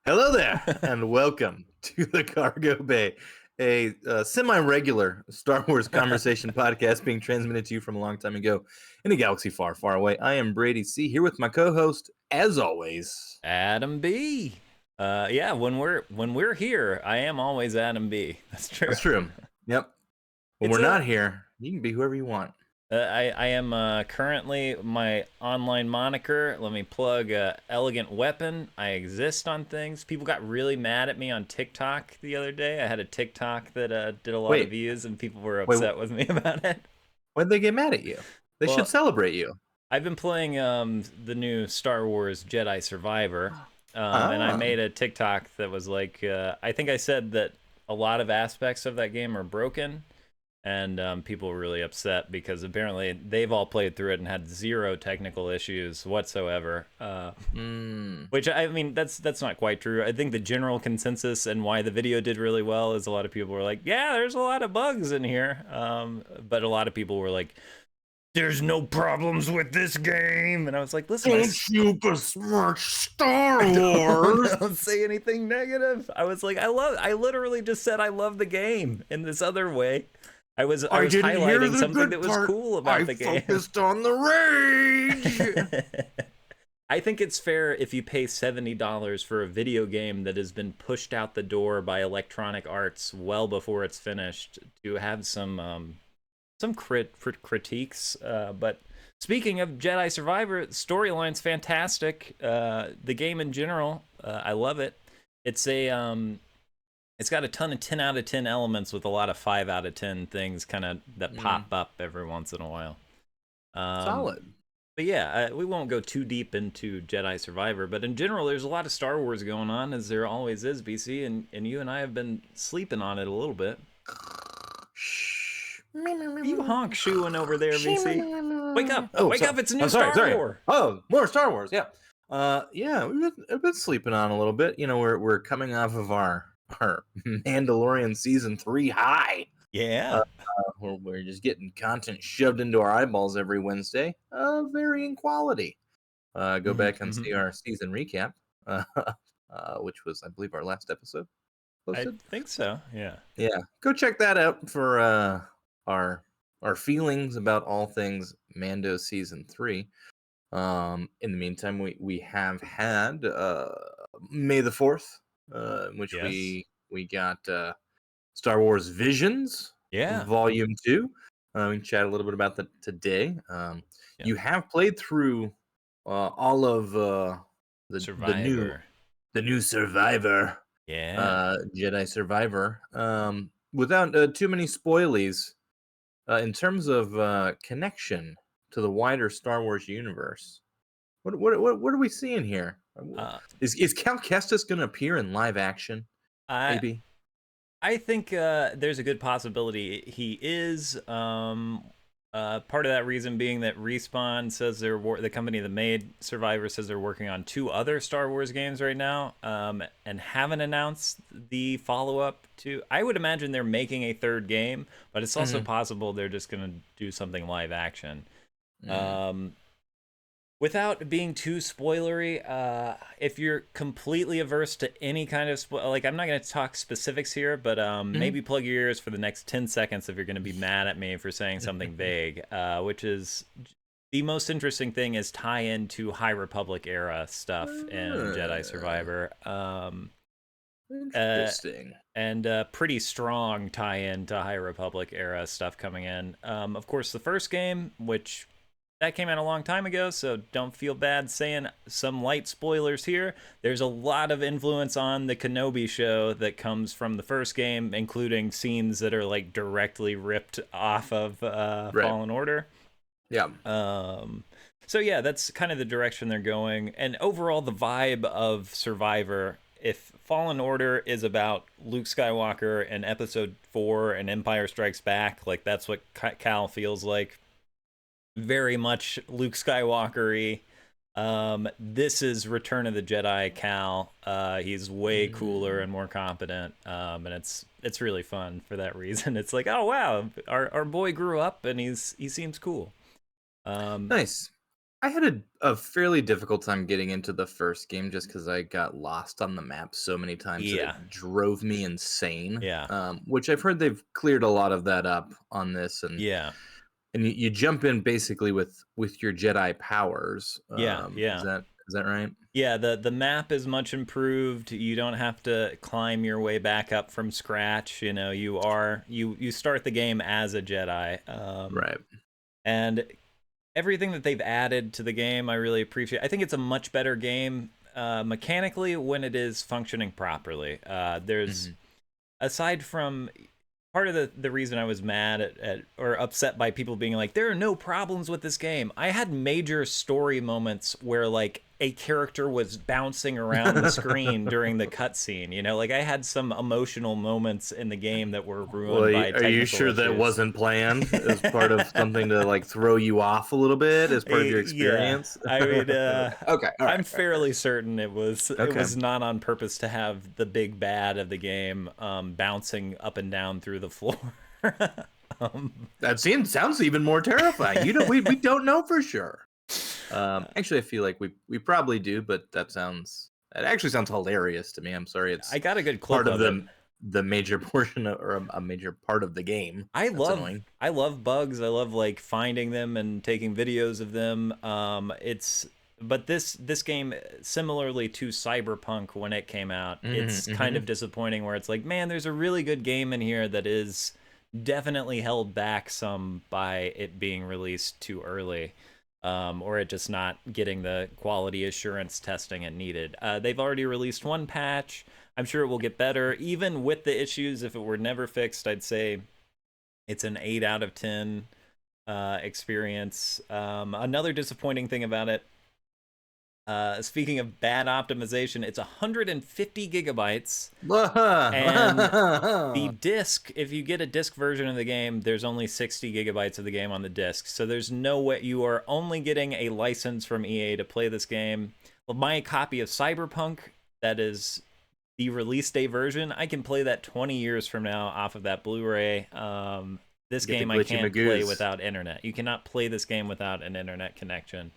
Hello there, and welcome to the Cargo Bay, a semi-regular Star Wars conversation podcast being transmitted to you from a long time ago in a galaxy far, far away. I am Brady C, here with my co-host, as always. Adam B. Yeah, when we're here, I am always Adam B. That's true. That's true. Yep. When It's we're a not here, you can be whoever you want. I am currently my online moniker. Let me plug Elegant Weapon. I exist on things. People got really mad at me on TikTok the other day. I had a TikTok that did a lot of Wait, views, and people were wait, upset with me about it. why'd they get mad at you? They should Well, celebrate you. I've been playing the new Star Wars Jedi Survivor, and I Ah, made a TikTok that was like, I think I said that a lot of aspects of that game are broken, and people were really upset because apparently they've all played through it and had zero technical issues whatsoever. Which I mean, that's not quite true. I think the general consensus and why the video did really well is a lot of people were like, "Yeah, there's a lot of bugs in here," but a lot of people were like, there's no problems with this game. And I was like, listen, don't you besmirch Star Wars? don't say anything negative. I was like, I literally just said I love the game in this other way. I was didn't hear highlighting the something good that was part. cool about the game. I focused on the rage. I think it's fair if you pay $70 for a video game that has been pushed out the door by Electronic Arts well before it's finished to have some critiques. But speaking of Jedi Survivor, storyline's fantastic. The game in general, I love it. It's got a ton of 10 out of 10 elements with a lot of 5 out of 10 things kind of that pop up every once in a while. Solid. But yeah, we won't go too deep into Jedi Survivor, but in general, there's a lot of Star Wars going on, as there always is, BC, and you and I have been sleeping on it a little bit. Shh. Are you honk shoeing over there, BC? Wake up! Oh, Wake up! It's a new sorry, Star sorry. Wars! Oh, more Star Wars. Yeah. Yeah, we've been sleeping on a little bit. You know, we're coming off of our Mandalorian season 3 high. Yeah. We're just getting content shoved into our eyeballs every Wednesday, varying quality. Go back and see our season recap, uh, which was, I believe, our last episode I posted. think so. Yeah. Yeah, go check that out for our our feelings about all things Mando season 3. In the meantime, we have had May the 4th, in which Yes. we got Star Wars Visions Yeah. Volume 2. We can chat a little bit about that today. Yeah. You have played through all of Survivor. the new Survivor, Yeah. Jedi Survivor, without too many spoilies. In terms of connection to the wider Star Wars universe, what are we seeing here? Uh, Is Cal Kestis going to appear in live action? I Maybe. I think there's a good possibility he is. Part of that reason being that Respawn says the company that made Survivor says they're working on 2 other Star Wars games right now, and haven't announced the follow-up to. I would imagine they're making a 3rd game, but it's also Mhm. possible they're just gonna do something live action. Mm. Um, Without being too spoilery, if you're completely averse to any kind of like, I'm not going to talk specifics here, but Mhm. maybe plug your ears for the next 10 seconds if you're going to be mad at me for saying something vague, which is the most interesting thing is tie into High Republic era stuff in Jedi Survivor. Uh, Interesting. and pretty strong tie-in to High Republic era stuff coming in. Of course, the first game, which that came out a long time ago, so don't feel bad saying some light spoilers here. There's a lot of influence on the Kenobi show that comes from the first game, including scenes that are like directly ripped off of Right. Fallen Order. Yeah. So yeah, that's kind of the direction they're going. And overall, the vibe of Survivor, if Fallen Order is about Luke Skywalker in Episode 4 and Empire Strikes Back, like that's what Cal feels like. Very much Luke Skywalker-y. This is Return of the Jedi Cal. He's way cooler and more competent, and it's really fun for that reason. It's like, oh wow, our boy grew up and he seems cool. Nice. I had a fairly difficult time getting into the first game just because I got lost on the map so many times that Yeah, it drove me insane. yeah, Which I've heard they've cleared a lot of that up on this, yeah, and you jump in basically with your Jedi powers. yeah, Is yeah. that right? Yeah, the map is much improved. You don't have to climb your way back up from scratch. You know, you start the game as a Jedi. Right. And everything that they've added to the game, I really appreciate. I think it's a much better game mechanically when it is functioning properly. There's Mhm. aside from part of the reason I was mad at or upset by people being like, there are no problems with this game. I had major story moments where like a character was bouncing around the screen during the cutscene. You know, like I had some emotional moments in the game that were Well, ruined by are you technical sure that issues. wasn't planned as part of something to like throw you off a little bit as part of your Yeah, experience? I mean, Okay, all I'm right, fair, fair. fairly certain it Okay. was not on purpose to have the big bad of the game bouncing up and down through the floor. um, That sounds even more terrifying. You don't we don't know for sure. Actually, I feel like we probably do, but that actually sounds hilarious to me. I'm sorry, I it's got a good clip part of of it. the major portion of, or a major part of the game. That's annoying. I love bugs. I love like finding them and taking videos of them. But this game, similarly to Cyberpunk when it came out, Hmm. it's kind Hmm. of disappointing where it's like, man, there's a really good game in here that is definitely held back some by it being released too early. Or it just not getting the quality assurance testing it needed. They've already released one patch. I'm sure it will get better. Even with the issues, if it were never fixed, I'd say it's an 8 out of 10 experience. Another disappointing thing about it, speaking of bad optimization, it's 150 gigabytes. And the disc, if you get a disc version of the game, there's only 60 gigabytes of the game on the disc. So there's no way you are only getting a license from EA to play this game. Well, my copy of Cyberpunk, that is the release day version, I can play that 20 years from now off of that Blu-ray. This Get the game I glitchy can't play Magoos. without internet. You cannot play this game without an internet connection.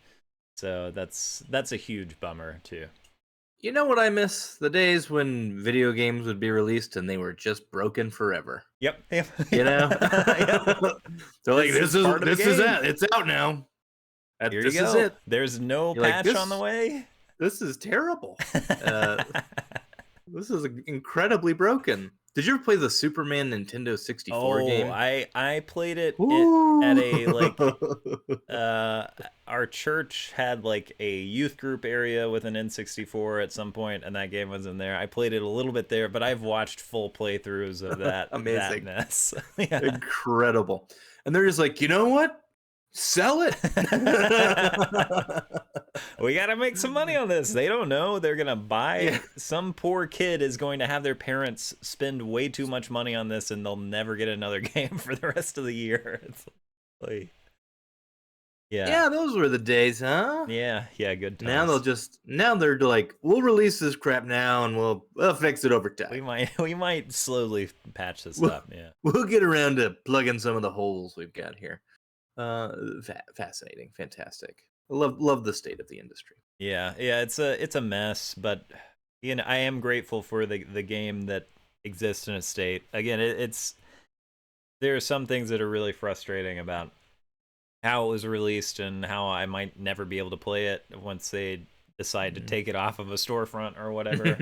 So that's a huge bummer too. You know what I miss? The days when video games would be released and they were just broken forever. Yep. Yep. You know? Yep. They're like, This is part of the this is game. it. It's out now. Here you This is go. it. There's no You're like, patch on the way. this is terrible. Uh, this is incredibly broken. Did you ever play the Superman Nintendo 64 Oh, game? I played it at Ooh. a like uh our church had like a youth group area with an N64 at some point, and that game was in there. I played it a little bit there, but I've watched full playthroughs of that Amazing. mess. Yeah. Incredible. And they're just like, you know what? Sell it. We got to make some money on this. They don't know. They're going to buy. Yeah. Some poor kid is going to have their parents spend way too much money on this, and they'll never get another game for the rest of the year. It's like, yeah. Yeah, those were the days, huh? Yeah. Yeah. Good times. Now they're like, we'll release this crap now and we'll fix it over time. We might slowly patch this We'll, up. Yeah. we'll get around to plugging some of the holes we've got here. Fascinating, fantastic. I love the state of the industry. Yeah. Yeah. It's a mess, but you know, I am grateful for the game that exists in a state. Again, it's there are some things that are really frustrating about how it was released and how I might never be able to play it once they decide to take it off of a storefront or whatever.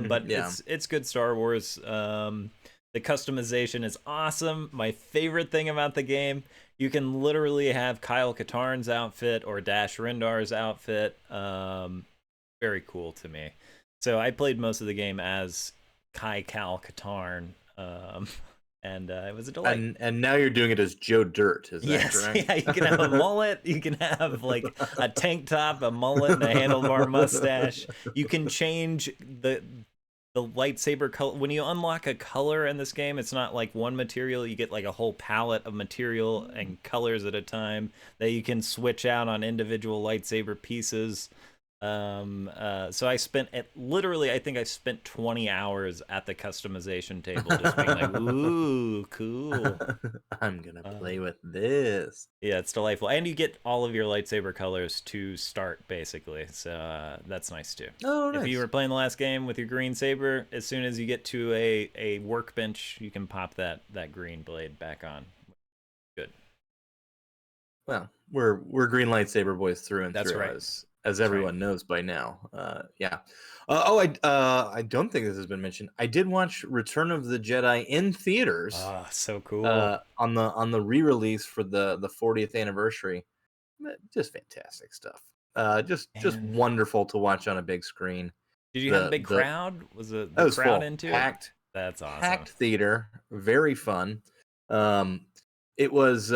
But Yeah. it's good Star Wars. The customization is awesome. My favorite thing about the game, you can literally have Kyle Katarn's outfit or Dash Rendar's outfit. Very cool to me. So I played most of the game as Cal Katarn. And it was a delight. And now you're doing it as Joe Dirt, is that Yes, correct? yeah, you can have a mullet, you can have like a tank top, a mullet, and a handlebar mustache. You can change the lightsaber color. When you unlock a color in this game, it's not like one material, you get like a whole palette of material and colors at a time that you can switch out on individual lightsaber pieces. So I spent literally, I think I spent 20 hours at the customization table just being like, ooh, cool. I'm gonna play Um, with this. yeah, it's delightful. And you get all of your lightsaber colors to start, basically. So that's nice too. Oh, If you nice. were playing the last game with your green saber, as soon as you get to a workbench, you can pop that green blade back on. Good. Well, we're green lightsaber boys through and That's through, right. as That's right. everyone knows by now. Yeah. I don't think this has been mentioned. I did watch Return of the Jedi in theaters Ah, so cool. on the re-release for the 40th anniversary. Just fantastic stuff. Just And wonderful to watch on a big screen. did you have a The big the crowd? Was It the was crowd full, into it? packed, That's awesome. packed theater, very fun. Um, it was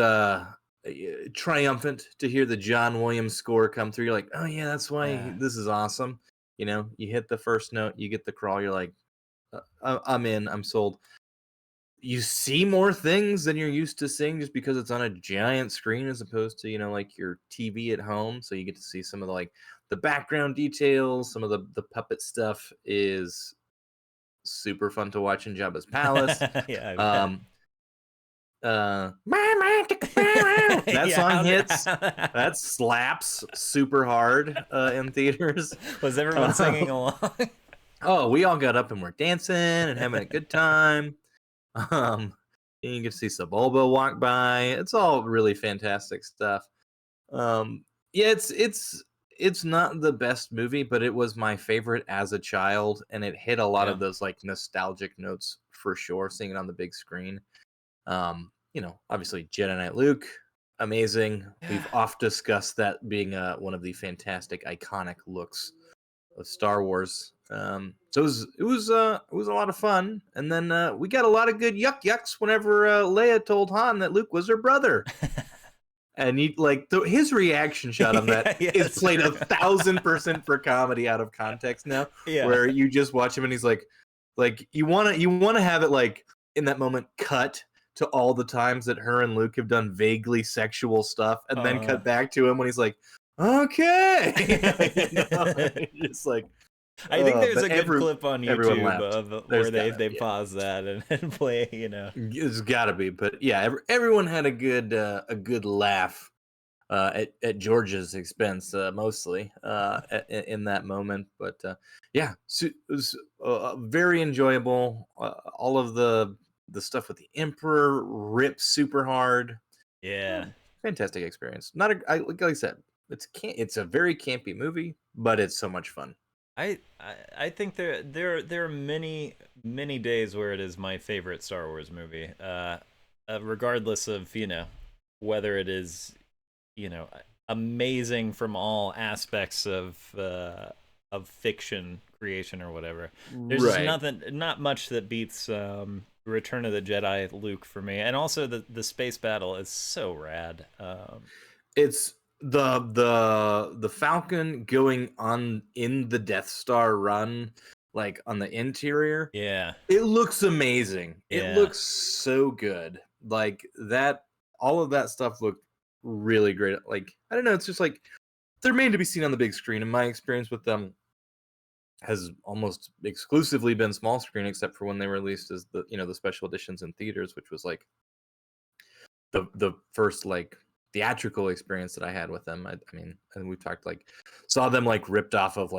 triumphant to hear the John Williams score come through. You're like, oh yeah, that's why Yeah. this is awesome. You know, you hit the first note, you get the crawl. You're like, I'm in, I'm sold. You see more things than you're used to seeing just because it's on a giant screen as opposed to like your TV at home. So you get to see some of the the background details, some of the puppet stuff is super fun to watch in Jabba's palace. Yeah, I bet. Um, that Yeah, song hits. That slaps super hard in theaters. was everyone Uh, singing along? oh, we all got up and we're dancing and having a good time. Um, and you can see Sebulba walk by. It's all really fantastic stuff. Um, yeah, it's not the best movie, but it was my favorite as a child, and it hit a lot Yeah. of those nostalgic notes for sure. Seeing it on the big screen. Obviously Jedi Knight Luke, amazing. Yeah. We've oft discussed that being one of the fantastic, iconic looks of Star Wars. So it was a lot of fun, and then we got a lot of good yucks whenever Leia told Han that Luke was her brother, and he his reaction shot on that Yeah, is yes. played 1,000% for comedy out of context now, Yeah. where you just watch him and he's like you wanna have it in that moment cut to all the times that her and Luke have done vaguely sexual stuff, and then Uh, cut back to him when he's like, okay, just like, I think there's but a good clip on everyone YouTube laughed. of where There's they gotta they be, pause that and play, you know. it's gotta be, but yeah, everyone had a good laugh at George's expense, mostly in that moment. But yeah, it was very enjoyable. All of the stuff with the Emperor rips super hard. Yeah. Fantastic experience. Not like I said, it's a very campy movie, but it's so much fun. I think there are many days where it is my favorite Star Wars movie. Regardless of, whether it is, amazing from all aspects of fiction creation or whatever. There's just Right. nothing, not much that beats Return of the Jedi Luke for me, and also the space battle is so rad. It's the Falcon going on in the Death Star run, on the interior. Yeah, It looks amazing. It yeah, looks so good. Like that, all of that stuff looked really great. I don't know, it's just they're made to be seen on the big screen. And my experience with them has almost exclusively been small screen, except for when they were released as the special editions in theaters, which was the first theatrical experience that I had with them. I mean, and we talked saw them ripped off of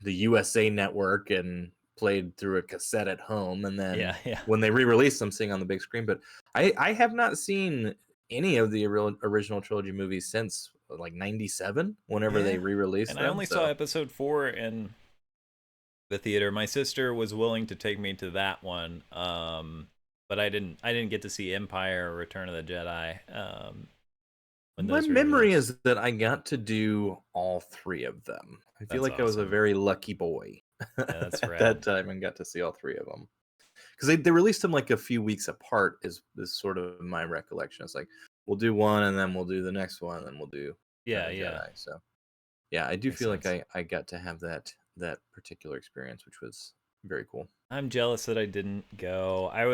the USA Network and played through a cassette at home, and then yeah, yeah. when they re-released them, seeing on the big screen. But I have not seen any of the original trilogy movies since '97, whenever they Yeah. re-released And I them. only saw So episode 4 in the theater. My sister was willing to take me to that one. But I didn't get to see Empire or Return of the Jedi when my those memory re-released. is that I got to do all three of them. I feel That's like I was a awesome. very lucky boy Yeah, that's at that rad. time and got to see all three of them. Because they released them a few weeks apart is sort of my recollection. It's we'll do one and then we'll do the next one and then we'll do Return Yeah, of the yeah. Jedi. So yeah, I do Makes feel like sense. I got to have that particular experience, which was very cool. I'm jealous that I didn't go. I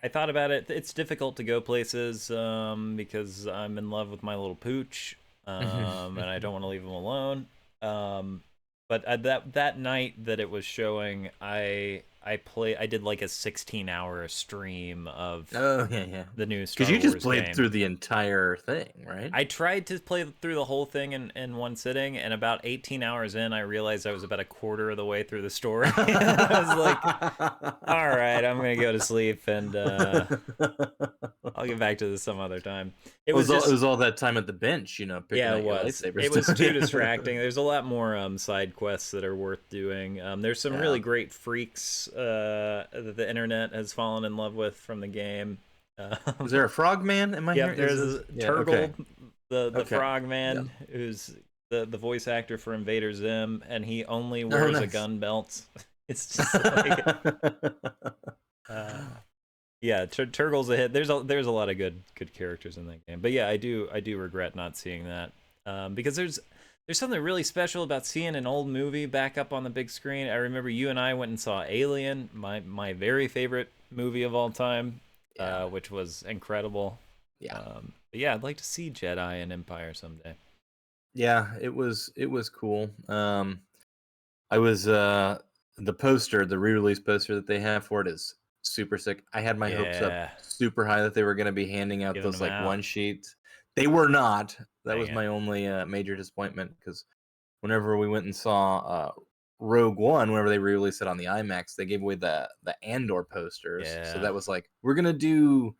thought about it. It's difficult to go places because I'm in love with my little pooch, and I don't want to leave him alone. But that night that it was showing, I did like a 16-hour stream of Oh yeah. the new Because Star you just Wars played game. through the entire thing, right? I tried to play through the whole thing in one sitting, and about 18 hours in, I realized I was about a quarter of the way through the story. I was like, all right, I'm gonna go to sleep, and I'll get back to this some other time. It was It just, was all that time at the bench, picking yeah, it out your was. lightsaber It was stuff. too distracting. There's a lot more side quests that are worth doing. There's some Yeah. really great freaks that the internet has fallen in love with from the game. Is there a frogman? Am I Yep, here? Is there's this? a Yeah. Okay. Turgle, the Okay. frogman, Yeah. who's the voice actor for Invader Zim, and he only Oh, wears a nice. gun belt. It's just like, uh, yeah, Turgle's a hit. There's a lot of good characters in that game, but yeah, I do regret not seeing that, because there's something really special about seeing an old movie back up on the big screen. I remember you and I went and saw Alien, my very favorite movie of all time, Yeah. which was incredible. Yeah. But yeah, I'd like to see Jedi and Empire someday. Yeah. It was cool. I was the poster, the re-release poster that they have for it is super sick. I had my hopes up Yeah, super high that they were going to be handing out giving those them like out. one sheets. They were not. That Dang was it. my only major disappointment because whenever we went and saw Rogue One, whenever they re-released it on the IMAX, they gave away the Andor posters. So Yeah. that was like, we're gonna do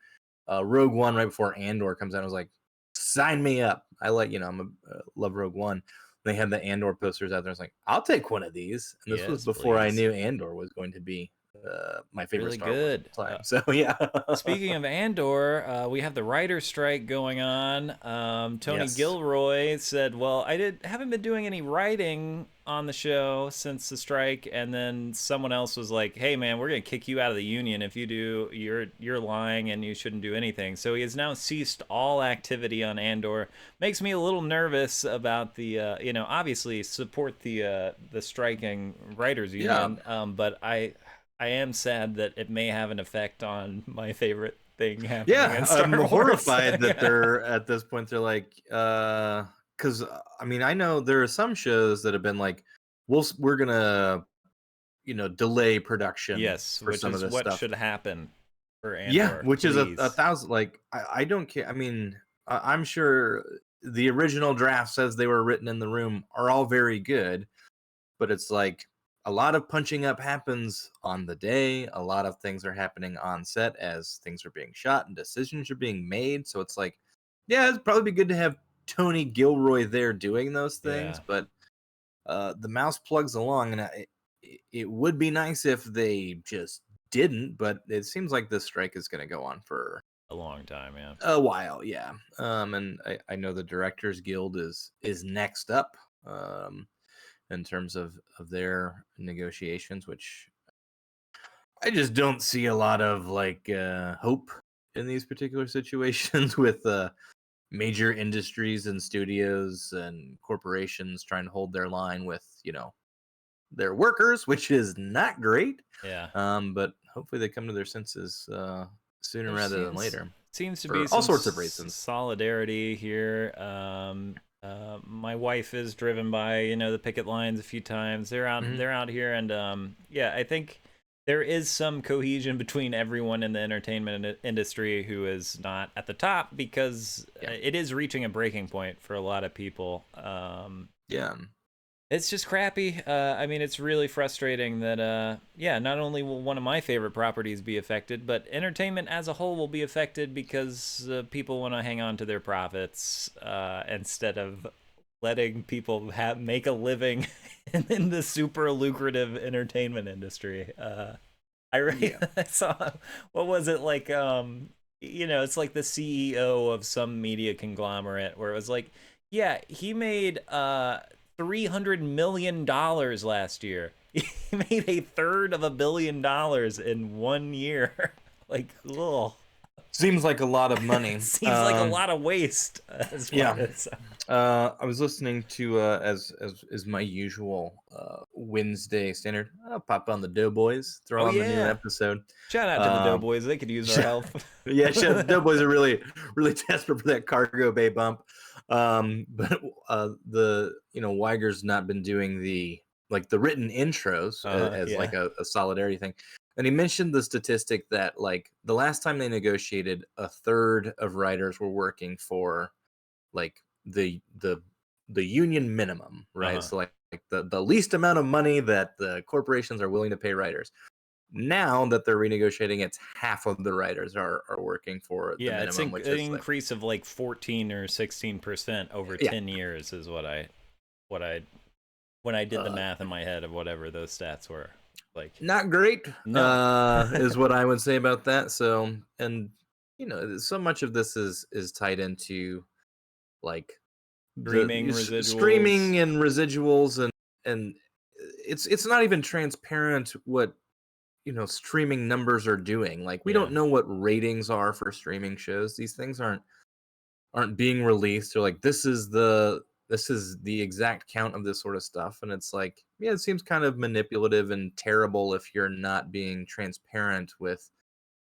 Rogue One right before Andor comes out. I was like, sign me up. I like, love Rogue One. They had the Andor posters out there. I was like, I'll take one of these. And this was Yes, before I please. knew Andor was going to be my favorite Really Star Wars good. of all time. So yeah. Speaking of Andor, we have the writer's strike going on. Tony Yes. Gilroy said, "Well, haven't been doing any writing on the show since the strike." And then someone else was like, "Hey, man, we're gonna kick you out of the union if you do. You're lying, and you shouldn't do anything." So he has now ceased all activity on Andor. Makes me a little nervous about the, obviously support the striking writers Yeah. union, but I am sad that it may have an effect on my favorite thing happening Yeah, in Star I'm Wars. horrified that they're at this point. They're like, because I mean, I know there are some shows that have been like, we're gonna, delay production Yes, for which some of is this what stuff. should happen for Yeah, Andor. which is a Please. thousand. Like, I don't care. I mean, I'm sure the original draft says they were written in the room are all very good, but it's like a lot of punching up happens on the day. A lot of things are happening on set as things are being shot and decisions are being made. So it's like, yeah, it'd probably be good to have Tony Gilroy there doing those things, Yeah, but the mouse plugs along, and it would be nice if they just didn't. But it seems like this strike is going to go on for a long time, yeah. a while, yeah. And I know the Directors Guild is next up. In terms of their negotiations, which I just don't see a lot of like hope in these particular situations with major industries and studios and corporations trying to hold their line with their workers, which is not great. Yeah. But hopefully they come to their senses sooner There rather than later seems to be for all some sorts of reasons. solidarity here. My wife is driven by the picket lines a few times. Mhm. They're out here, and yeah, I think there is some cohesion between everyone in the entertainment industry who is not at the top, because Yeah. it is reaching a breaking point for a lot of people. Yeah. It's just crappy. I mean, it's really frustrating that, yeah, not only will one of my favorite properties be affected, but entertainment as a whole will be affected because people want to hang on to their profits instead of letting people make a living in the super lucrative entertainment industry. Yeah. I saw, what was it like? It's like the CEO of some media conglomerate where it was like, yeah, he made $300 million last year. He made $1/3 of $1 billion in 1 year. Like, ugh. Seems like a lot of money. Seems like a lot of waste. Yeah. I was listening to as is my usual Wednesday standard. I'll pop on the Doughboys, throw Oh on the new yeah. episode. Shout out to the Um, Doughboys. They could use our sh- help. yeah, the Doughboys are really desperate for that cargo bay bump. But the Weiger's not been doing the written intros as Yeah. like a solidarity thing. And he mentioned the statistic that like the last time they negotiated, a third of writers were working for like the union minimum, right? So like the least amount of money that the corporations are willing to pay writers. Now that they're renegotiating, it's half of the writers are working for the Yeah, it's minimum, which an is like, increase of like 14 or 16% over yeah, 10 years is what I when I did the uh, math in my head of whatever those stats were. Like, not great, no. is what I would say about that. So, and so much of this is tied into like Streaming streaming residuals. and residuals, and it's not even transparent what streaming numbers are doing. Like, we Yeah. don't know what ratings are for streaming shows. These things aren't being released. They're like, this is the exact count of this sort of stuff, and it's like, yeah, it seems kind of manipulative and terrible if you're not being transparent with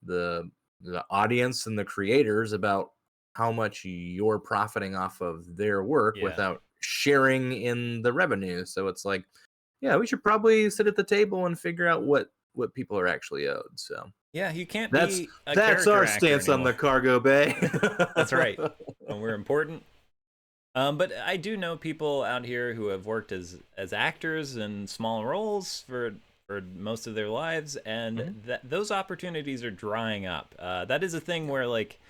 the the audience and the creators about how much you're profiting off of their work Yeah. without sharing in the revenue. So it's like, yeah, we should probably sit at the table and figure out what people are actually owed. So Yeah, you can't that's be a that's character our actor stance on anymore. the cargo bay. That's right. And we're important. But I do know people out here who have worked as actors in small roles for most of their lives, Mhm. and that those opportunities are drying up. That is a thing where like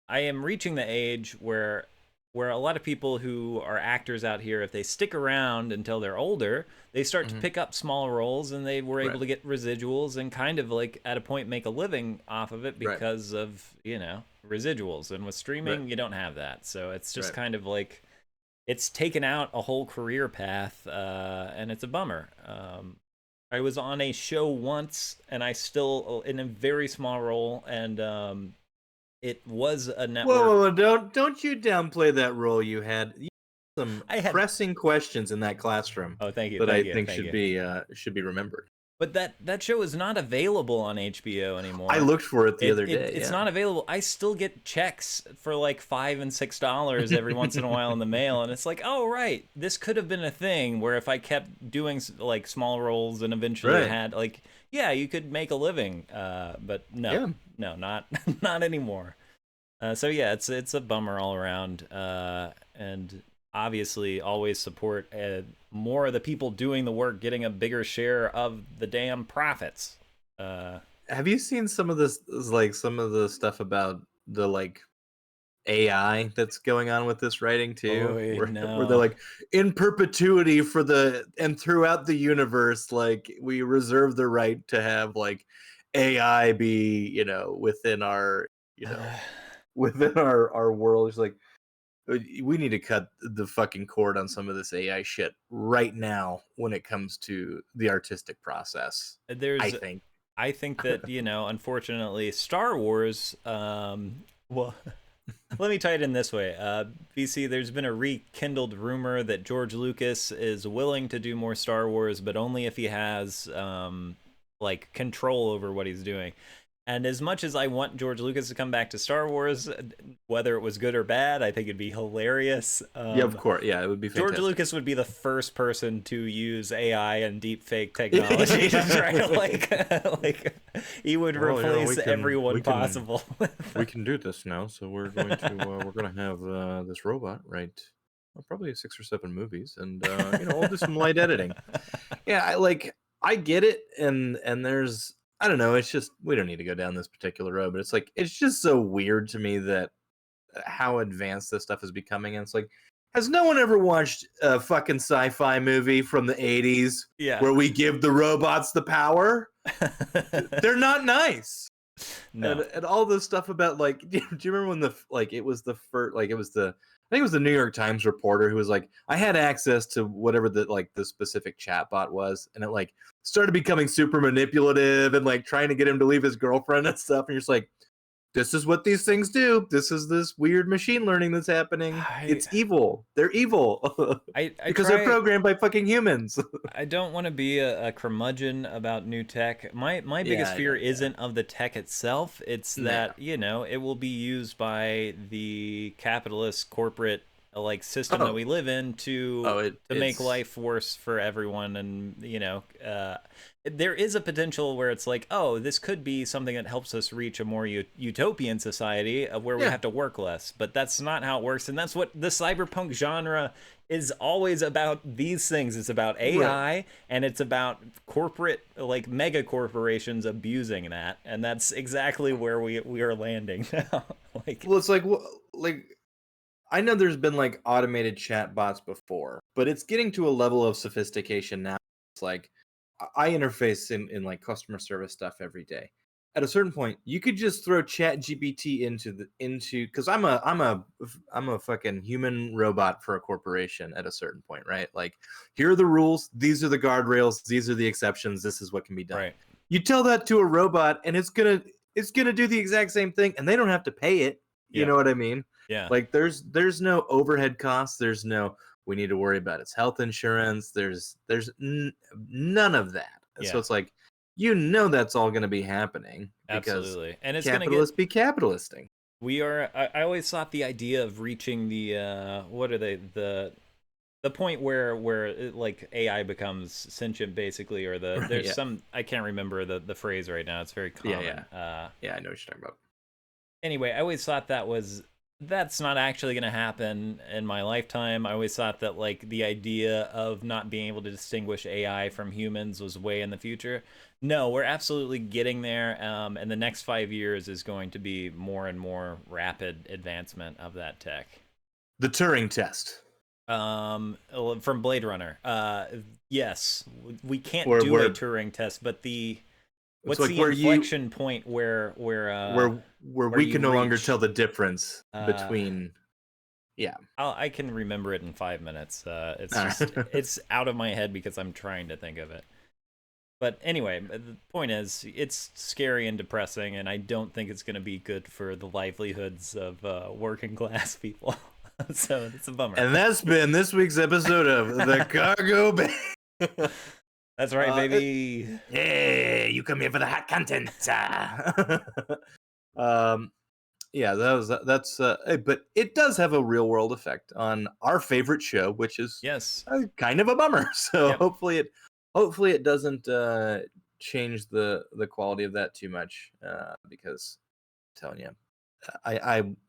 I am reaching the age where a lot of people who are actors out here, if they stick around until they're older, they start to Mhm. pick up small roles and they were able Right. to get residuals and kind of like at a point make a living off of it Right. because of, residuals. And with Right. streaming, you don't have that. So it's just Right. kind of like it's taken out a whole career path, and it's a bummer. I was on a show once, and I still in a very small role, and it was a Whoa, network. whoa, whoa, don't you downplay that role you had. You had some I had. pressing questions in that classroom Oh, thank you, that I thank you, think thank you. should be remembered. But that show is not available on HBO I anymore. looked for it the other It day. it's Yeah. not available. I still get checks for like $5 and $6 every once in a while in the mail, and it's like, oh right, this could have been a thing where if I kept doing like small roles and eventually Right. had like, yeah, you could make a living. But Yeah. no, not not anymore. So yeah, it's a bummer all around. And obviously, always support more of the people doing the work getting a bigger share of the damn profits. Uh, Have you seen some of this, like some of the stuff about the like AI that's going on with this writing too, Boy, where they're no. like, in perpetuity for the and throughout the universe, like, we reserve the right to have like AI be, within our, you know, within our world. It's like, we need to cut the fucking cord on some of this AI shit right now when it comes to the artistic process. I There's, think. I think that unfortunately, Star Wars. Well, let me tie it in this way. BC, there's been a rekindled rumor that George Lucas is willing to do more Star Wars, but only if he has like control over what he's doing. And as much as I want George Lucas to come back to Star Wars, whether it was good or bad, I think it'd be hilarious. Yeah, of course. Yeah, it would be George fantastic. Lucas would be the first person to use AI and deep fake technology to try to like he would Well, replace everyone possible. we can do this now. So we're going to have this robot write probably 6 or 7 movies, and I'll do some light editing. Yeah, I get it, and there's, I don't know. It's just, we don't need to go down this particular road, but it's like, it's just so weird to me that how advanced this stuff is becoming. And it's like, has no one ever watched a fucking sci-fi movie from the 80s Yeah. where we give the robots the power? They're not nice. No. And all this stuff about, like, do you remember when it was the first, like, it was the, I think it was the New York Times reporter who was like, I had access to whatever the specific chatbot was, and it like started becoming super manipulative and like trying to get him to leave his girlfriend and stuff. And you're just like, this is what these things do. This is this weird machine learning that's happening. I It's evil. They're evil I because they're try. programmed by fucking humans. I don't want to be a curmudgeon about new tech. My Yeah, biggest I fear know. Yeah. isn't of the tech itself. It's No. that, it will be used by the capitalist corporate like system that we live in to make it's life worse for everyone. And there is a potential where it's like, oh, this could be something that helps us reach a more utopian society of where we have to work less. But that's not how it works, and that's what the cyberpunk genre is always about. These things, it's about AI, and it's about corporate, like mega corporations abusing that, and that's exactly where we are landing now. Like, well, it's like I know there's been like automated chatbots before, but it's getting to a level of sophistication now. It's like I interface in like customer service stuff every day. At a certain point, you could just throw Chat GPT into because I'm a fucking human robot for a corporation at a certain point, right? Like, here are the rules, these are the guardrails, these are the exceptions, this is what can be done. right. You tell that to a robot, and it's gonna do the exact same thing, and they don't have to pay it. You know what I mean? Yeah. Like there's no overhead costs. There's no we need to worry about its health insurance. There's none of that. Yeah. So it's like that's all going to be happening because Absolutely. And it's capitalists be capitalisting. We are. I always thought the idea of reaching the what are they the point where it, like AI becomes sentient basically, or there's some, I can't remember the phrase right now. It's very common. Yeah, I know what you're talking about. Anyway, I always thought that's not actually going to happen in my lifetime. I always thought that like the idea of not being able to distinguish AI from humans was way in the future. No, we're absolutely getting there, and the next 5 years is going to be more and more rapid advancement of that tech. The Turing test. From Blade Runner. Yes, we can't do a Turing test, but what's like the inflection point where we can no longer tell the difference between I can remember it in 5 minutes. It's just it's out of my head because I'm trying to think of it. But anyway, the point is, it's scary and depressing, and I don't think it's going to be good for the livelihoods of working class people. So it's a bummer. And that's been this week's episode of The Cargo Bay. That's right, baby. Hey, you come here for the hot content. That's but it does have a real world effect on our favorite show, which is kind of a bummer. So hopefully it doesn't change the quality of that too much, because I'm telling you,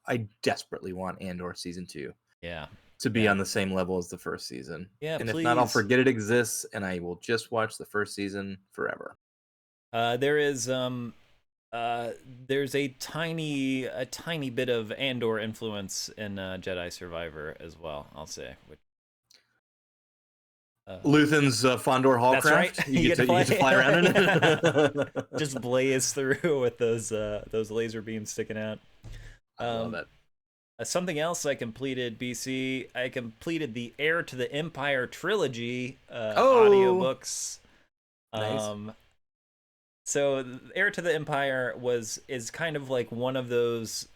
I desperately want Andor season 2 to be on the same level as the first season. And please. If not, I'll forget it exists and I will just watch the first season forever. There's a tiny bit of Andor influence in Jedi Survivor as well, I'll say. Luthen's Fondor Hallcraft. That's right. You get to fly around in it. Just blaze through with those laser beams sticking out. I love that. Something else I completed, BC. I completed the Heir to the Empire trilogy audiobooks. Nice. So Heir to the Empire is kind of like one of those.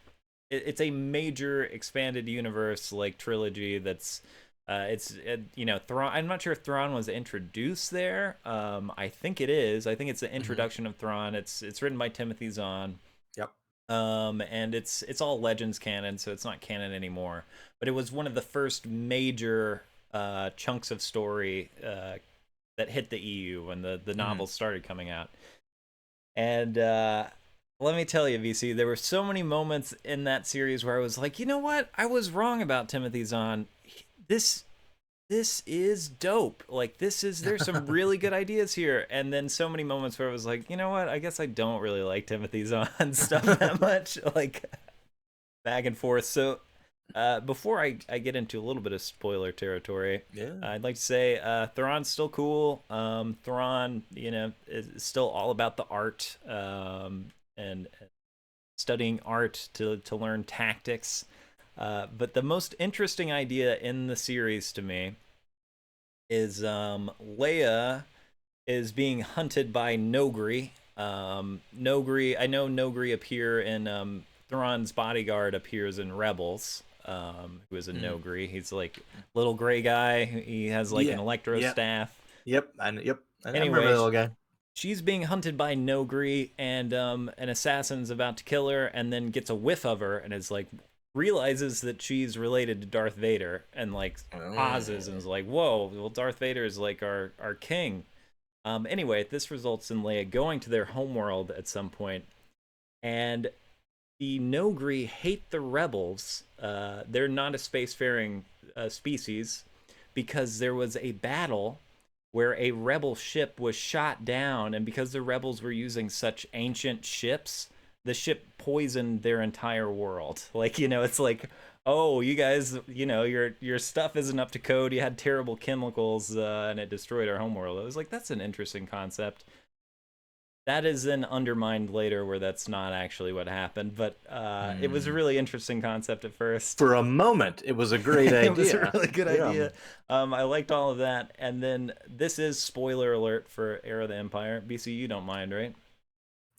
It's a major expanded universe like trilogy that's. Thrawn. I'm not sure if Thrawn was introduced there. I think it is. I think it's the introduction of Thrawn. It's written by Timothy Zahn. Yep. And it's all Legends canon, so it's not canon anymore. But it was one of the first major chunks of story that hit the EU when the novels started coming out. And let me tell you, VC, there were so many moments in that series where I was like, you know what? I was wrong about Timothy Zahn. This is dope. Like there's some really good ideas here. And then so many moments where I was like, you know what? I guess I don't really like Timothy Zahn stuff that much, like back and forth. So before I get into a little bit of spoiler territory, I'd like to say Thrawn's still cool. Thrawn, is still all about the art and studying art to learn tactics. But the most interesting idea in the series to me is Leia is being hunted by Nogri. Nogri, I know Nogri appear in Thrawn's bodyguard appears in Rebels, who is a Nogri. He's like little gray guy. He has like an electro staff. I Anyway, remember the little guy. She's being hunted by Nogri, and an assassin's about to kill her, and then gets a whiff of her, and is like, realizes that she's related to Darth Vader and like pauses and is like, "Whoa, well, Darth Vader is like our king." Anyway, this results in Leia going to their homeworld at some point, and the Nogri hate the rebels. They're not a spacefaring species because there was a battle where a rebel ship was shot down, and because the rebels were using such ancient ships, the ship poisoned their entire world. Like, it's like, oh, you guys, your stuff isn't up to code. You had terrible chemicals, and it destroyed our homeworld. I was like, that's an interesting concept. That is then undermined later, where that's not actually what happened. But it was a really interesting concept at first. For a moment, it was a great idea. It was a really good idea. I liked all of that. And then this is spoiler alert for Heir of the Empire. BC, you don't mind, right?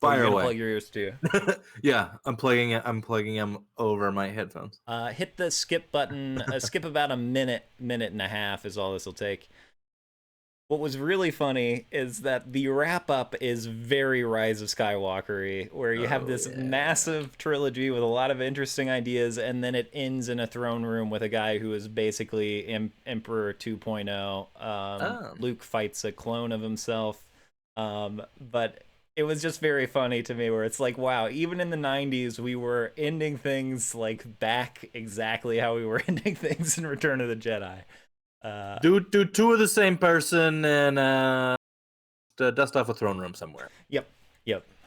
Fire away. Plug your ears too. Yeah, I'm plugging them over my headphones. Hit the skip button. Skip about a minute and a half is all this will take. What was really funny is that the wrap up is very Rise of Skywalker-y, where you have this massive trilogy with a lot of interesting ideas, and then it ends in a throne room with a guy who is basically Emperor 2.0. Luke fights a clone of himself. But it was just very funny to me, where it's like, wow, even in the 90s, we were ending things like back exactly how we were ending things in Return of the Jedi. Do two of the same person and dust off a throne room somewhere. Yep.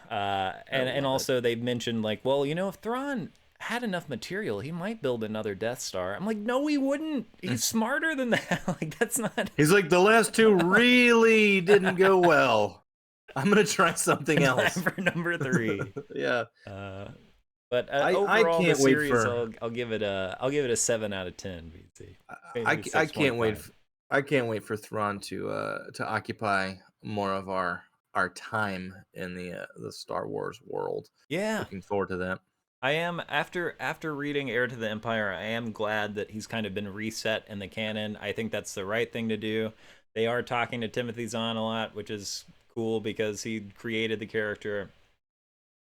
And also they mentioned like, well, if Thrawn had enough material, he might build another Death Star. I'm like, no, he wouldn't. He's smarter than that. Like, that's not. He's like, the last two really didn't go well. I'm gonna try something else for number 3. Yeah. But overall, I can't the series, I'll give it a 7 out of 10. BT. I can't wait. I can't wait for Thrawn to occupy more of our time in the Star Wars world. Yeah, looking forward to that. I am after reading Heir to the Empire. I am glad that he's kind of been reset in the canon. I think that's the right thing to do. They are talking to Timothy Zahn a lot, which is cool because he created the character.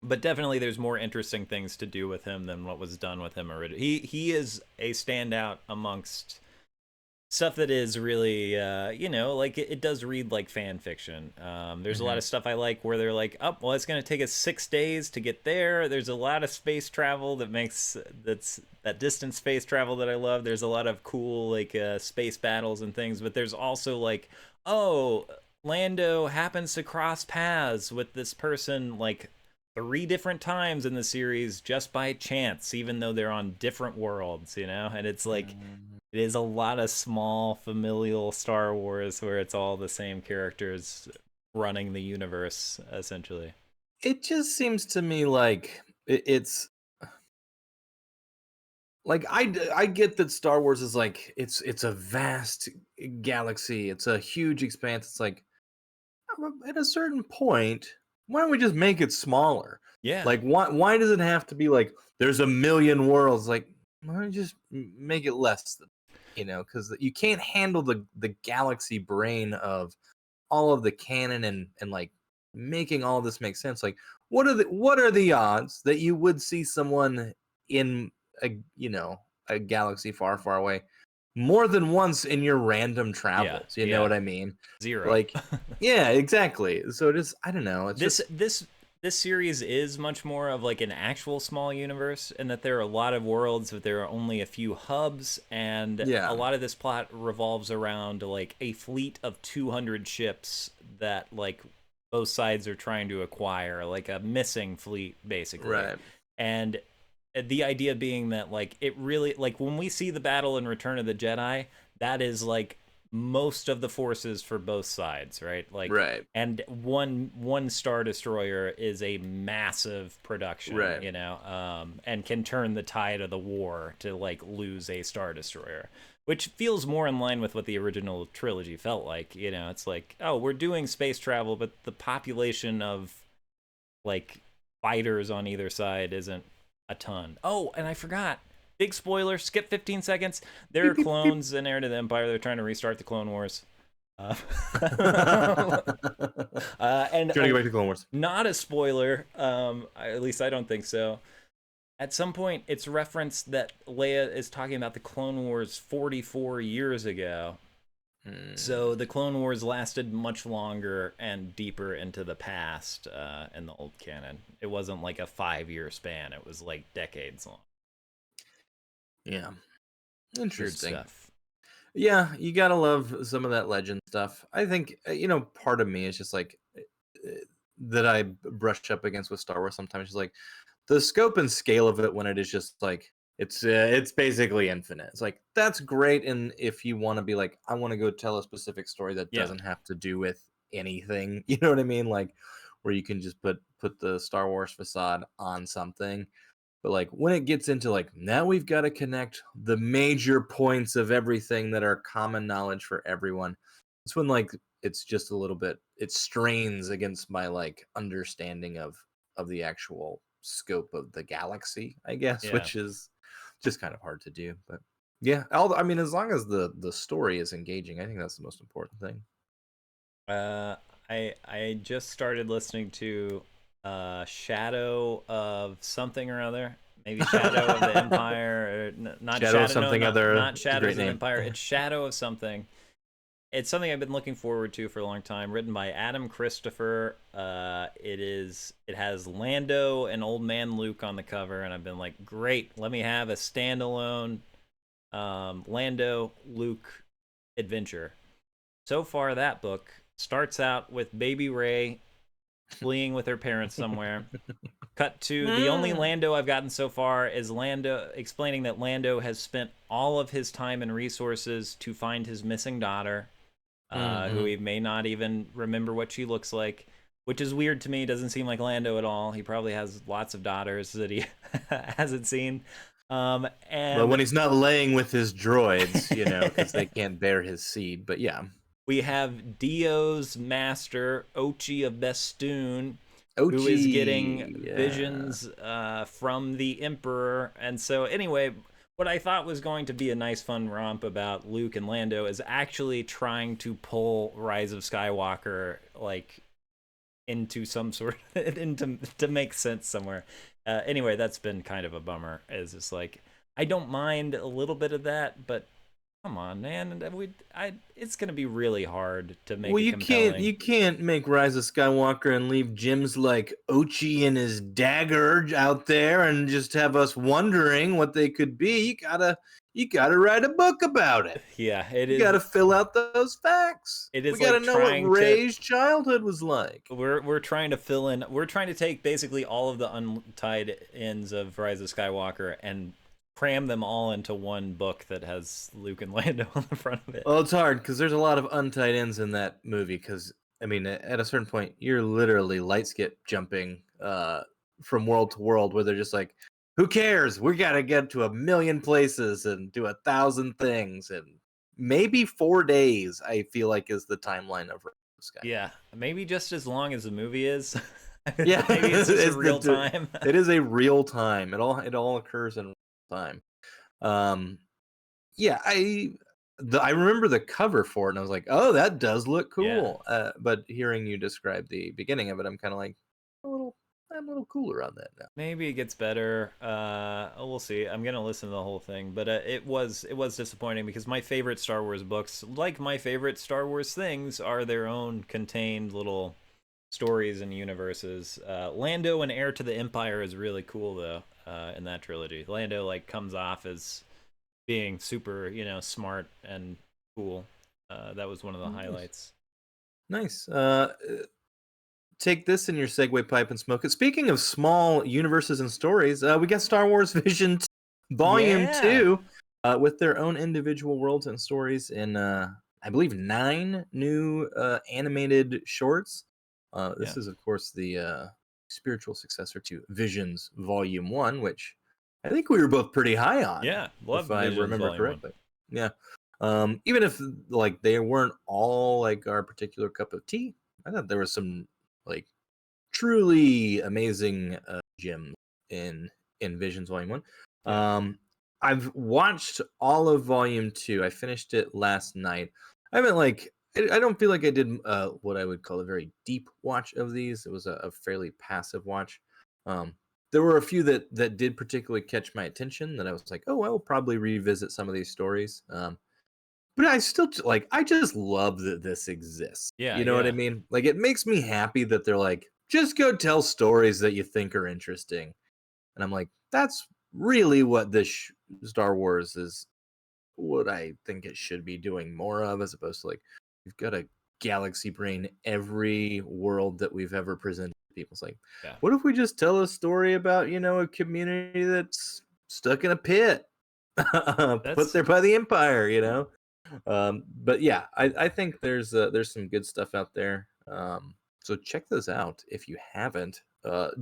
But definitely there's more interesting things to do with him than what was done with him already. He is a standout amongst stuff that is really, like it does read like fan fiction. There's a lot of stuff I like where they're like, oh, well, it's going to take us 6 days to get there. There's a lot of space travel that distance space travel that I love. There's a lot of cool like space battles and things, but there's also like, oh, Lando happens to cross paths with this person like 3 different times in the series just by chance, even though they're on different worlds, and it's like it is a lot of small familial Star Wars where it's all the same characters running the universe essentially. It just seems to me like it's like I get that Star Wars is like it's a vast galaxy, it's a huge expanse. It's like at a certain point, why don't we just make it smaller? Yeah. Like, why does it have to be like there's a million worlds? Like, why don't you just make it less than, because you can't handle the galaxy brain of all of the canon and like making all of this make sense. Like, what are the odds that you would see someone in a galaxy far, far away more than once in your random travels? You know what I mean? 0. Like, yeah, exactly. So just, I don't know. It's this series is much more of like an actual small universe, and that there are a lot of worlds, but there are only a few hubs, and a lot of this plot revolves around like a fleet of 200 ships that like both sides are trying to acquire, like a missing fleet basically. Right. And the idea being that like it really, like when we see the battle in Return of the Jedi, that is like most of the forces for both sides, right? Like, right. And one Star Destroyer is a massive production, right. And can turn the tide of the war to like lose a Star Destroyer, which feels more in line with what the original trilogy felt like. It's like, oh, we're doing space travel, but the population of like fighters on either side isn't a ton. Oh, and I forgot. Big spoiler, skip 15 seconds. There are clones in Heir to the Empire. They're trying to restart the Clone Wars. And trying to get back to Clone Wars. Not a spoiler. At least I don't think so. At some point, it's referenced that Leia is talking about the Clone Wars 44 years ago. So the Clone Wars lasted much longer and deeper into the past in the old canon. It wasn't like a 5-year span. It was like decades long. Yeah. Weird Interesting. stuff. Yeah, you gotta love some of that legend stuff. I think part of me is just like that I brush up against with Star Wars sometimes. Is like the scope and scale of it when it is just like it's basically infinite. It's like that's great, and if you want to be like, I want to go tell a specific story that Yeah. doesn't have to do with anything, you know what I mean? Like where you can just put the Star Wars facade on something. But like when it gets into like now we've got to connect the major points of everything that are common knowledge for everyone. It's when like it's just a little bit it strains against my like understanding of the actual scope of the galaxy, I guess, Yeah. which is just kind of hard to do. But yeah, I mean, as long as the story is engaging, I think that's the most important thing. Uh, I just started listening to Shadow of something or other. Maybe Shadow of the Empire, or not Shadow of Shadow. No, something other. not It's a great Shadows of the name. Empire. It's Shadow of something. It's something I've been looking forward to for a long time. Written by Adam Christopher. It has Lando and Old Man Luke on the cover, and I've been like, great. Let me have a standalone Lando Luke adventure. So far, that book starts out with baby Rey fleeing with her parents somewhere. Cut to the only Lando I've gotten so far is Lando explaining that Lando has spent all of his time and resources to find his missing daughter, who he may not even remember what she looks like, which is weird to me. Doesn't seem like Lando at all. He probably has lots of daughters that he hasn't seen. Well, And when he's not laying with his droids, because they can't bear his seed. But yeah, we have Dio's master, Ochi of Bestoon, who is getting Ochi. Yeah. visions from the Emperor. And so, anyway, what I thought was going to be a nice, fun romp about Luke and Lando is actually trying to pull Rise of Skywalker like into some sort into to make sense somewhere. Anyway, that's been kind of a bummer. Is just like I don't mind a little bit of that, but come on, man. It's gonna be really hard to make Well, it you can't compelling. you can't make Rise of Skywalker and leave gems like Ochi and his dagger out there and just have us wondering what they could be. You gotta write a book about it. Yeah, it You is. gotta fill out those facts. It We is gotta like know what trying to. Rey's childhood was like. We're trying to fill in. We're trying to take basically all of the untied ends of Rise of Skywalker and cram them all into one book that has Luke and Lando on the front of it. Well, it's hard because there's a lot of untied ends in that movie. Because I mean, at a certain point, you're literally light skip jumping from world to world, where they're just like, "Who cares? We gotta get to 1,000,000 places and do 1,000 things, and maybe 4 days." I feel like is the timeline of Sky. Yeah, maybe just as long as the movie is. Yeah, Maybe it's just a real time. it is a real time. It all occurs in real time. Um, yeah, I remember the cover for it, and I was like, "Oh, that does look Yeah. cool." But hearing you describe the beginning of it, I'm kind of like I'm a little cooler on that now. Maybe it gets better. We'll see. I'm gonna listen to the whole thing, but it was disappointing because my favorite Star Wars books, like my favorite Star Wars things, are their own contained little stories and universes. Lando and Heir to the Empire is really cool though. In that trilogy, Lando like comes off as being super, smart and cool. That was one of the Nice. highlights. Nice. Take this in your Segway pipe and smoke it. Speaking of small universes and stories, we got Star Wars Vision Volume Yeah. 2 with their own individual worlds and stories in, I believe, 9 new animated shorts. This is, of course, the spiritual successor to Visions Volume 1, which I think we were both pretty high on, Yeah, love if I Visions remember Volume 1. correctly. Yeah. Even if like they weren't all like our particular cup of tea, I thought there was some like truly amazing gems in Visions Volume 1. Yeah. I've watched all of Volume 2. I finished it last night. I haven't like I don't feel like I did what I would call a very deep watch of these. It was a fairly passive watch. there were a few that did particularly catch my attention that I was like, oh, I will probably revisit some of these stories. But I still like I just love that this exists. Yeah, You know what I yeah. mean? Like it makes me happy that they're like, just go tell stories that you think are interesting. And I'm like, that's really what this Star Wars is what I think it should be doing more of, as opposed to like we've got a galaxy brain every world that we've ever presented to people. It's like, Yeah. what if we just tell a story about, a community that's stuck in a pit, put That's there by the Empire. But yeah, I think there's some good stuff out there. So check those out if you haven't,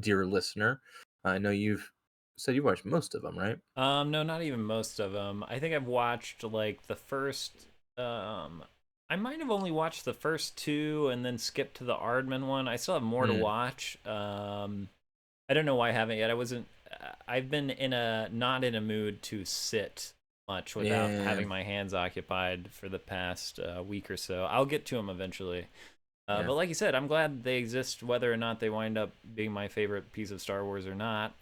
dear listener. I know you've said you watched most of them, right? no, not even most of them. I think I've watched like the first um I might have only watched the first two and then skipped to the Ardman one. I still have more to Hmm. watch. I don't know why I haven't yet. I wasn't I've been in a not in a mood to sit much without Yeah, having my hands occupied for the past week or so. I'll get to them eventually. yeah. But like you said, I'm glad they exist, whether or not they wind up being my favorite piece of Star Wars or not.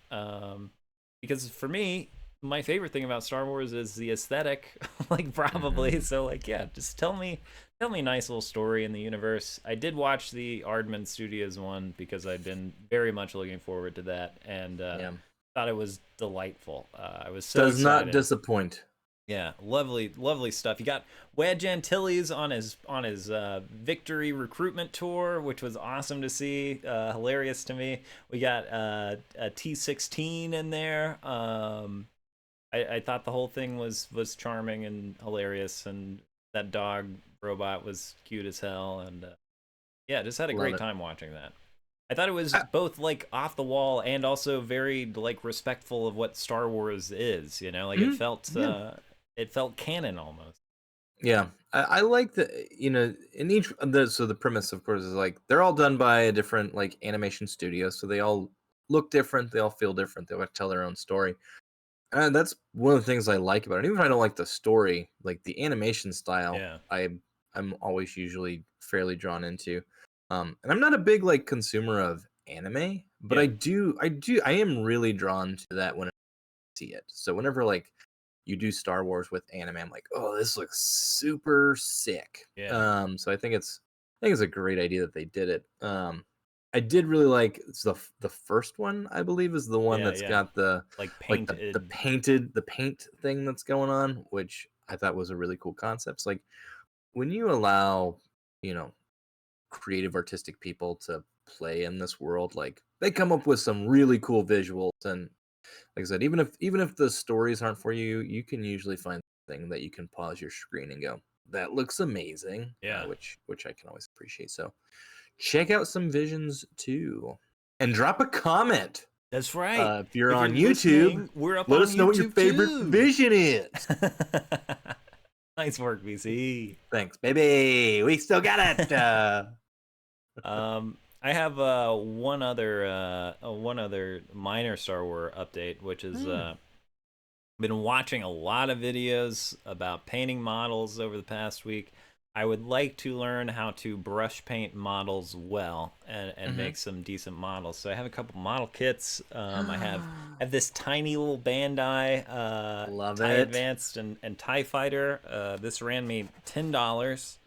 Because for me, my favorite thing about Star Wars is the aesthetic, like probably. Hmm. So like, yeah, just tell me a nice little story in the universe. I did watch the Aardman Studios one because I'd been very much looking forward to that, and Yeah. thought it was delightful. I was so Does not excited. disappoint. Yeah, lovely, lovely stuff. You got Wedge Antilles on his victory recruitment tour, which was awesome to see. Hilarious to me. We got a T16 in there. I thought the whole thing was charming and hilarious, and that dog robot was cute as hell. And yeah, just had a Love great it. time watching that. I thought it was I, both like off the wall and also very like respectful of what Star Wars is. Like mhm, yeah. it felt canon almost. Yeah. I like the in each the premise of course is like they're all done by a different like animation studio, so they all look different, they all feel different, they all tell their own story. And that's one of the things I like about it. Even if I don't like the story, like the animation style, Yeah, I'm always usually fairly drawn into. And I'm not a big like consumer of anime, but yeah, I am really drawn to that when I see it. So whenever like you do Star Wars with anime, I'm like, oh, this looks super sick. yeah, So I think it's a great idea that they did it. I did really like the first one. I believe is the one yeah, that's yeah. got the Like like the painted. paint thing that's going on, which I thought was a really cool concept. It's like when you allow you know creative artistic people to play in this world, like they come up with some really cool visuals. And like I said, even if the stories aren't for you, you can usually find something that you can pause your screen and go, that looks amazing, Yeah, which I can always appreciate. So check out some visions too, and drop a comment. that's right. If you're If you're on YouTube, listening, we're up let on us know what your YouTube favorite too. vision is. Nice work, BC. Thanks, baby. We still got it. I have one other minor Star Wars update, which is Hmm. been watching a lot of videos about painting models over the past week. I would like to learn how to brush paint models well and Mm-hmm. make some decent models. So I have a couple model kits. I have this tiny little Bandai Love TIE it. Advanced and TIE Fighter. This ran me $10.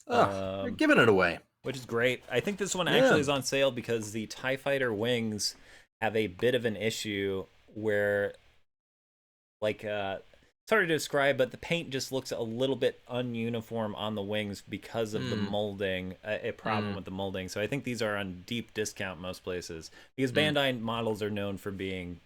Oh, you're Um, giving it away. which is great. I think this one actually Yeah. is on sale because the TIE Fighter wings have a bit of an issue where like it's hard to describe, but the paint just looks a little bit ununiform on the wings because of the Mm, molding, a problem mm, with the molding. So I think these are on deep discount most places because mm. Bandai models are known for being,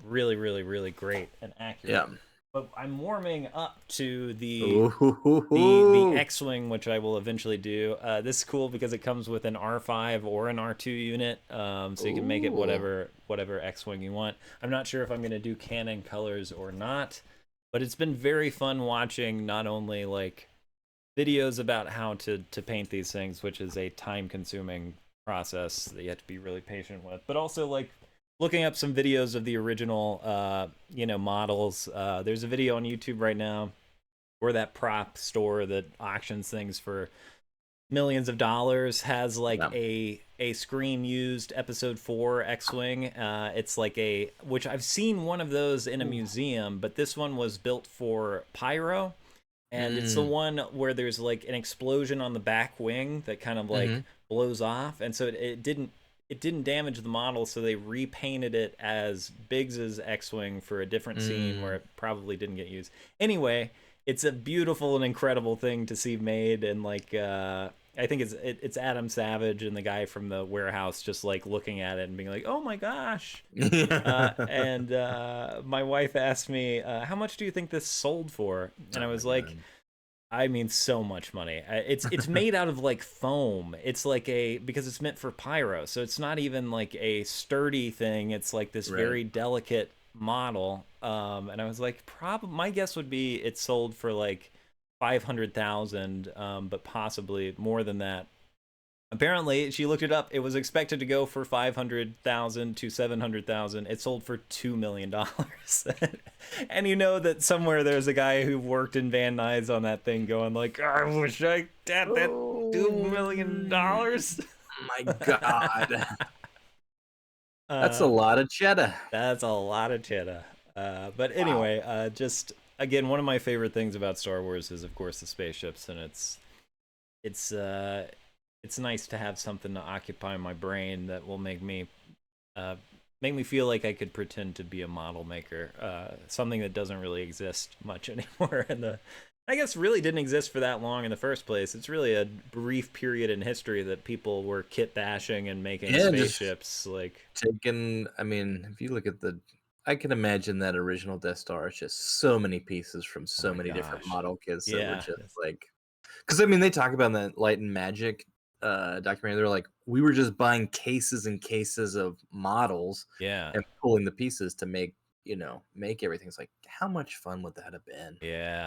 really, really, really great and accurate. Yeah. But I'm warming up to the Ooh. X-wing, which I will eventually do. This is cool because it comes with an R5 or an R2 unit, so you can make it Ooh. whatever X-wing you want. I'm not sure if I'm gonna do canon colors or not, but it's been very fun watching not only like videos about how to paint these things, which is a time-consuming process that you have to be really patient with, but also like looking up some videos of the original models. There's a video on YouTube right now where that prop store that auctions things for millions of dollars has like Yeah. a screen used Episode 4 X-wing. It's like which I've seen one of those in a museum, but this one was built for pyro. And it's the one where there's like an explosion on the back wing that kind of like blows off, and so it didn't damage the model, so they repainted it as Biggs's X-wing for a different scene where it probably didn't get used. Anyway, it's a beautiful and incredible thing to see made, and like I think it's Adam Savage and the guy from the warehouse just like looking at it and being like, "Oh my gosh!" And my wife asked me, "How much do you think this sold for?" And I was like, God. I mean, so much money. It's made out of like foam. It's like because it's meant for pyro, so it's not even like a sturdy thing. It's like this very delicate model. And I was like, my guess would be it sold for like 500,000, but possibly more than that. Apparently, she looked it up. It was expected to go for 500,000 to 700,000. It sold for $2 million. And you know that somewhere there's a guy who worked in Van Nuys on that thing going like, I wish I had that $2 million. My God. That's a lot of cheddar. That's a lot of cheddar. But anyway, just again, one of my favorite things about Star Wars is, of course, the spaceships, and it's nice to have something to occupy my brain that will make me feel like I could pretend to be a model maker. Something that doesn't really exist much anymore, and I guess really didn't exist for that long in the first place. It's really a brief period in history that people were kit bashing and making spaceships. Like taking, I mean, if you look at I can imagine that original Death Star. It's just so many pieces from so many different model kits that were just like, because I mean, they talk about that Light and Magic documentary. They're like, we were just buying cases and cases of models, and pulling the pieces to make everything. It's like, how much fun would that have been?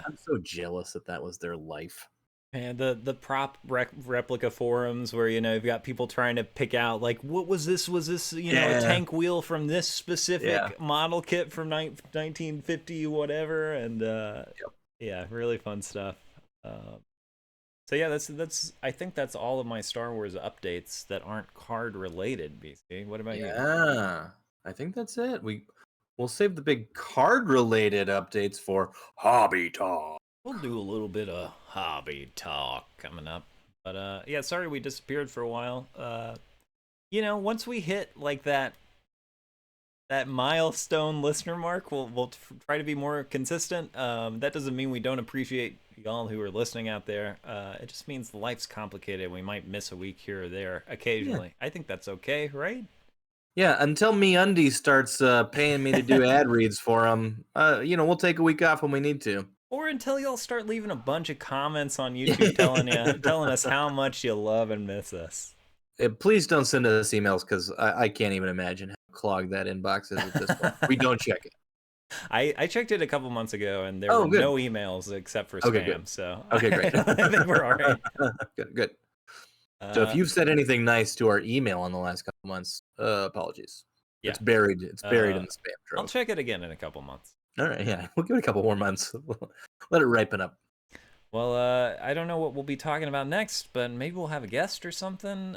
I'm so jealous that was their life. And the prop replica forums where you've got people trying to pick out like, what was this a tank wheel from this specific model kit from 1950 whatever, and really fun stuff. So yeah, that's I think that's all of my Star Wars updates that aren't card related. BC, what about you? Yeah, I think that's it. We'll save the big card related updates for hobby talk. We'll do a little bit of hobby talk coming up. But yeah, sorry we disappeared for a while. Once we hit like that milestone listener mark, we'll try to be more consistent. That doesn't mean we don't appreciate y'all who are listening out there. It just means life's complicated. We might miss a week here or there occasionally. I think that's okay, right? Yeah, until MeUndies starts paying me to do ad reads for them, we'll take a week off when we need to. Or until y'all start leaving a bunch of comments on YouTube telling us how much you love and miss us. Please don't send us emails, because I can't even imagine how clogged that inbox is at this point. We don't check it. I checked it a couple months ago, and there were no emails except for spam. Good. So okay, great. I think we're all right. Good. So if you've said anything nice to our email in the last couple months, apologies. Yeah. It's buried in the spam trove. I'll check it again in a couple months. All right, yeah. We'll give it a couple more months. Let it ripen up. Well, I don't know what we'll be talking about next, but maybe we'll have a guest or something.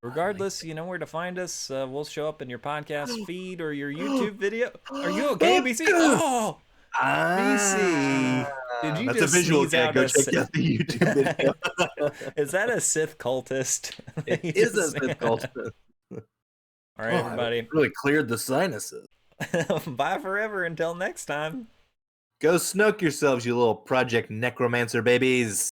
Regardless, you know where to find us. We'll show up in your podcast feed or your YouTube video. Are you okay, BC? Oh! BC, did you that's just a visual sneeze out Go check out the YouTube video. Is that a Sith cultist? It is a Sith cultist. All right, everybody. It really cleared the sinuses. Bye forever until next time. Go snoke yourselves, you little Project Necromancer babies.